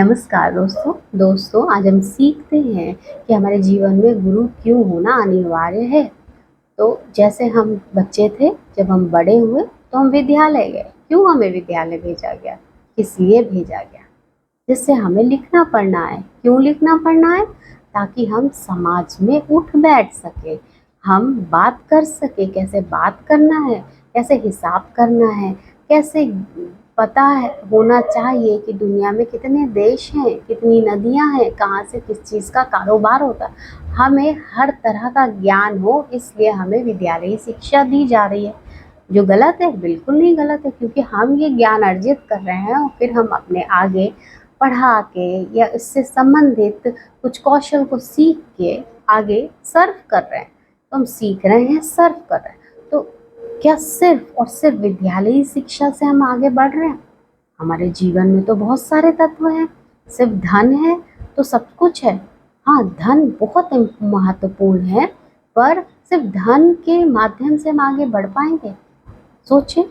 नमस्कार दोस्तों आज हम सीखते हैं कि हमारे जीवन में गुरु क्यों होना अनिवार्य है। तो जैसे हम बच्चे थे, जब हम बड़े हुए तो हम विद्यालय गए। क्यों हमें विद्यालय भेजा गया, किस लिए भेजा गया? जिससे हमें लिखना पढ़ना है। क्यों लिखना पढ़ना है? ताकि हम समाज में उठ बैठ सके, हम बात कर सके, कैसे बात करना है, कैसे हिसाब करना है, कैसे पता है होना चाहिए कि दुनिया में कितने देश हैं, कितनी नदियां हैं, कहाँ से किस चीज़ का कारोबार होता है। हमें हर तरह का ज्ञान हो, इसलिए हमें विद्यालयी शिक्षा दी जा रही है। जो गलत है, बिल्कुल नहीं गलत है, क्योंकि हम ये ज्ञान अर्जित कर रहे हैं और फिर हम अपने आगे पढ़ा के या इससे संबंधित कुछ कौशल को सीख के आगे सर्व कर रहे हैं। तो हम सीख रहे हैं, सर्व कर रहे हैं। तो क्या सिर्फ और सिर्फ विद्यालयी शिक्षा से हम आगे बढ़ रहे हैं? हमारे जीवन में तो बहुत सारे तत्व हैं। सिर्फ धन है तो सब कुछ है? हाँ, धन बहुत महत्वपूर्ण है, पर सिर्फ धन के माध्यम से हम आगे बढ़ पाएंगे? सोचें,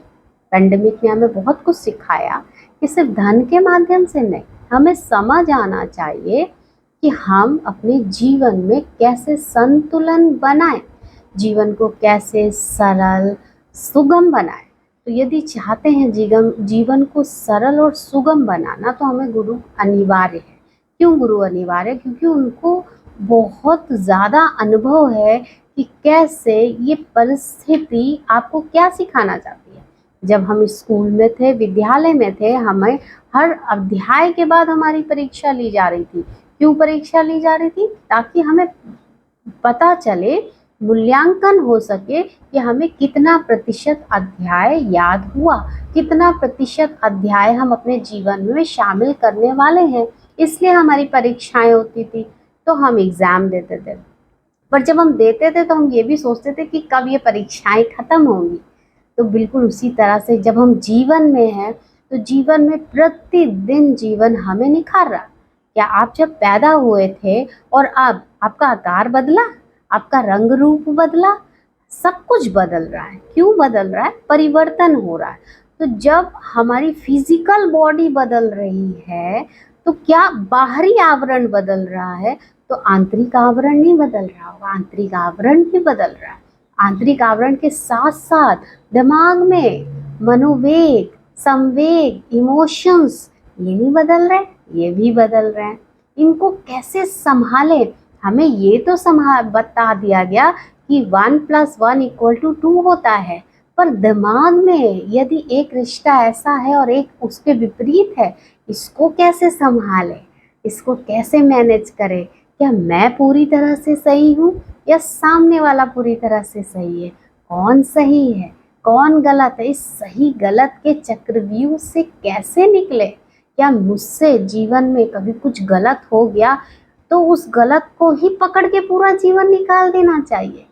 पेंडेमिक ने हमें बहुत कुछ सिखाया कि सिर्फ धन के माध्यम से नहीं, हमें समझ आना चाहिए कि हम अपने जीवन में कैसे संतुलन बनाएं, जीवन को कैसे सरल सुगम बनाएं। तो यदि चाहते हैं जीवन को सरल और सुगम बनाना, तो हमें गुरु अनिवार्य है। क्यों गुरु अनिवार्य? क्योंकि उनको बहुत ज़्यादा अनुभव है कि कैसे ये परिस्थिति आपको क्या सिखाना चाहती है। जब हम स्कूल में थे, विद्यालय में थे, हमें हर अध्याय के बाद हमारी परीक्षा ली जा रही थी। क्यों परीक्षा ली जा रही थी? ताकि हमें पता चले, मूल्यांकन हो सके कि हमें कितना प्रतिशत अध्याय याद हुआ, कितना प्रतिशत अध्याय हम अपने जीवन में शामिल करने वाले हैं। इसलिए हमारी परीक्षाएं होती थी, तो हम एग्ज़ाम देते थे। पर जब हम देते थे तो हम ये भी सोचते थे कि कब ये परीक्षाएं ख़त्म होंगी। तो बिल्कुल उसी तरह से जब हम जीवन में हैं, तो जीवन में प्रतिदिन जीवन हमें निखार रहा। क्या आप जब पैदा हुए थे और अब आपका आकार बदला, आपका रंग रूप बदला, सब कुछ बदल रहा है। क्यों बदल रहा है? परिवर्तन हो रहा है। तो जब हमारी फिजिकल बॉडी बदल रही है, तो क्या बाहरी आवरण बदल रहा है, तो आंतरिक आवरण नहीं बदल रहा होगा, आंतरिक आवरण भी बदल रहा है। आंतरिक आवरण के साथ साथ दिमाग में मनोवेग, संवेग, इमोशंस, ये नहीं बदल रहे, ये भी बदल रहे हैं। इनको कैसे संभालें? हमें ये तो बता दिया गया कि 1+1=2 होता है, पर दिमाग में यदि एक रिश्ता ऐसा है और एक उसके विपरीत है, इसको कैसे संभालें, इसको कैसे मैनेज करें? क्या मैं पूरी तरह से सही हूँ या सामने वाला पूरी तरह से सही है? कौन सही है, कौन गलत है? इस सही गलत के चक्रव्यूह से कैसे निकले? क्या मुझसे जीवन में कभी कुछ गलत हो गया तो उस गलत को ही पकड़ के पूरा जीवन निकाल देना चाहिए?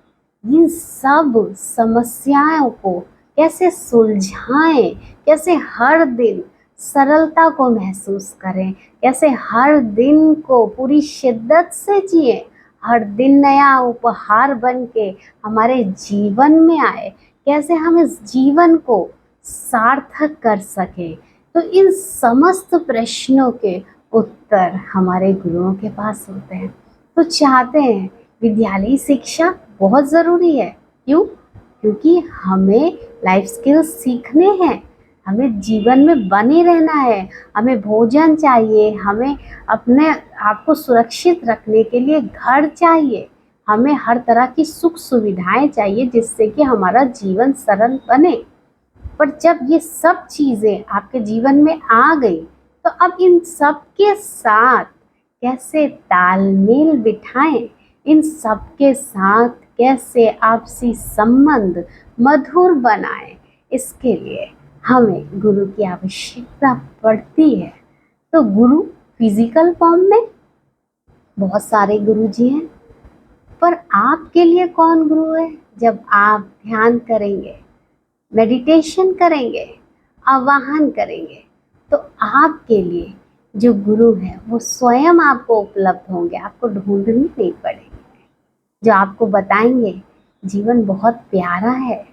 इन सब समस्याओं को कैसे सुलझाएं, कैसे हर दिन सरलता को महसूस करें, कैसे हर दिन को पूरी शिद्दत से जिए, हर दिन नया उपहार बन के हमारे जीवन में आए, कैसे हम इस जीवन को सार्थक कर सकें। तो इन समस्त प्रश्नों के उत्तर हमारे गुरुओं के पास होते हैं। तो चाहते हैं, विद्यालयी शिक्षा बहुत ज़रूरी है। क्यों? क्योंकि हमें लाइफ स्किल्स सीखने हैं, हमें जीवन में बने रहना है, हमें भोजन चाहिए, हमें अपने आप को सुरक्षित रखने के लिए घर चाहिए, हमें हर तरह की सुख सुविधाएं चाहिए जिससे कि हमारा जीवन सरल बने। पर जब ये सब चीज़ें आपके जीवन में आ गई, तो अब इन सब के साथ कैसे तालमेल बिठाएं, इन सब के साथ कैसे आपसी संबंध मधुर बनाएं, इसके लिए हमें गुरु की आवश्यकता पड़ती है। तो गुरु फिजिकल फॉर्म में बहुत सारे गुरु जी हैं, पर आपके लिए कौन गुरु है? जब आप ध्यान करेंगे, मेडिटेशन करेंगे, आवाहन करेंगे, तो आपके लिए जो गुरु है वो स्वयं आपको उपलब्ध होंगे, आपको ढूंढनी नहीं पड़ेगी। जो आपको बताएंगे जीवन बहुत प्यारा है,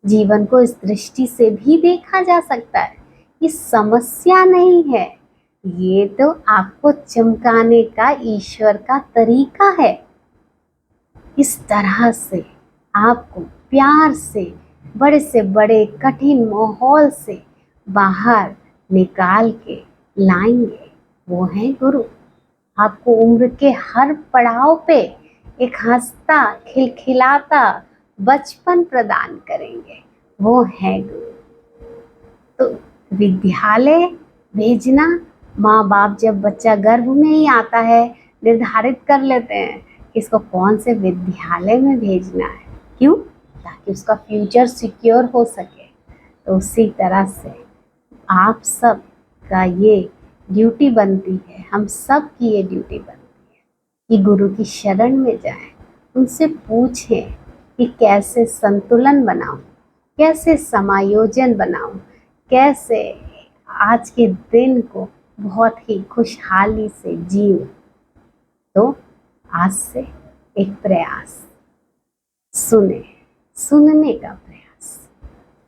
जीवन को इस दृष्टि से भी देखा जा सकता है, ये समस्या नहीं है, ये तो आपको चमकाने का ईश्वर का तरीका है। इस तरह से आपको प्यार से बड़े कठिन माहौल से बाहर निकाल के लाएंगे, वो है गुरु। आपको उम्र के हर पड़ाव पे एक हंसता खिलखिलाता बचपन प्रदान करेंगे, वो है गुरु। तो विद्यालय भेजना, माँ बाप जब बच्चा गर्भ में ही आता है निर्धारित कर लेते हैं कि इसको कौन से विद्यालय में भेजना है। क्यों? ताकि उसका फ्यूचर सिक्योर हो सके। तो उसी तरह से आप सब का ये ड्यूटी बनती है, हम सब की ये ड्यूटी बनती है कि गुरु की शरण में जाएं, उनसे पूछें कि कैसे संतुलन बनाऊं, कैसे समायोजन बनाऊं, कैसे आज के दिन को बहुत ही खुशहाली से जीऊं। तो आज से एक प्रयास, सुनने का प्रयास,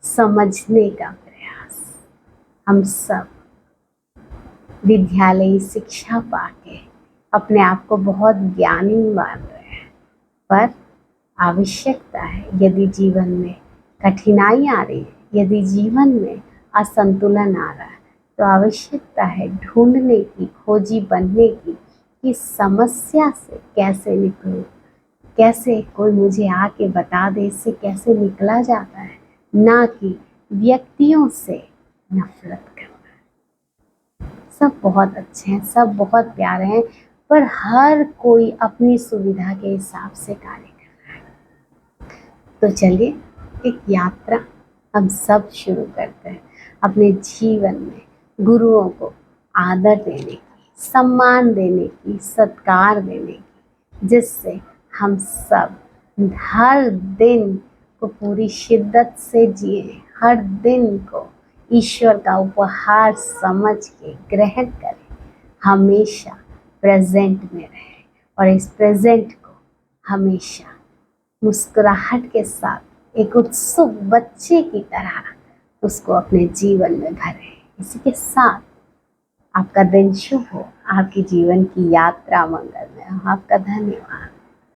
समझने का प्रयास। हम सब विद्यालयी शिक्षा पाके अपने आप को बहुत ज्ञानी मान रहे हैं, पर आवश्यकता है, यदि जीवन में कठिनाई आ रही है, यदि जीवन में असंतुलन आ रहा है, तो आवश्यकता है ढूंढने की, खोजी बनने की कि समस्या से कैसे निकलूं, कैसे कोई मुझे आके बता दे इससे कैसे निकला जाता है, ना कि व्यक्तियों से नफरत करना। सब बहुत अच्छे हैं, सब बहुत प्यारे हैं, पर हर कोई अपनी सुविधा के हिसाब से कार्य कर रहा है। तो चलिए एक यात्रा हम सब शुरू करते हैं अपने जीवन में गुरुओं को आदर देने की, सम्मान देने की, सत्कार देने की, जिससे हम सब हर दिन को पूरी शिद्दत से जिए, हर दिन को ईश्वर का उपहार समझ के ग्रहण करें, हमेशा प्रेजेंट में रहें और इस प्रेजेंट को हमेशा मुस्कुराहट के साथ एक उत्सुक बच्चे की तरह उसको अपने जीवन में भरें। इसी के साथ आपका दिन शुभ हो, आपके जीवन की यात्रा मंगलमय हो। आपका धन्यवाद।